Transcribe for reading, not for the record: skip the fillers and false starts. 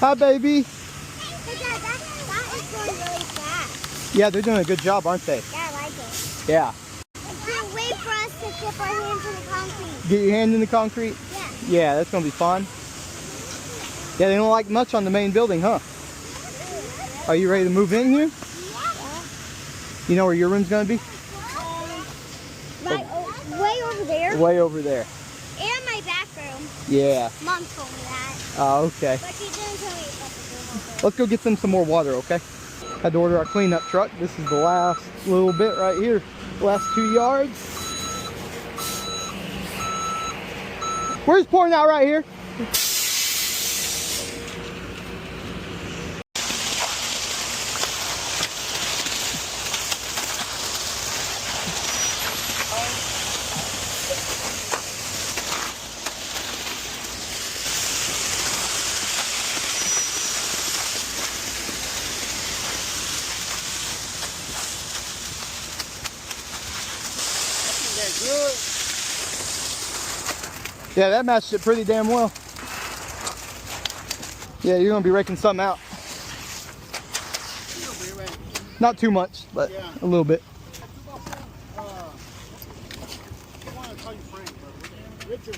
Hi, baby. Hey, Dad, that is going really fast. Yeah, they're doing a good job, aren't they? Yeah, I like it. Yeah. I can't wait for us to dip our hands in the concrete. Get your hand in the concrete? Yeah. Yeah, that's gonna be fun. Yeah, they don't like much on the main building, huh? Are you ready to move in here? Yeah. You know where your room's gonna be? Right, way over there. Way over there. And my bathroom. Yeah. Mom told me that. Oh, okay. But she didn't tell me about the room over there. Let's go get them some more water, okay? Had to order our cleanup truck. This is the last little bit right here. Last 2 yards. Where's pouring out right here? Good. Yeah, that matched it pretty damn well. Yeah, you're gonna be raking something out. Not too much, but Yeah. a little bit. I want to call you Frank, but Richard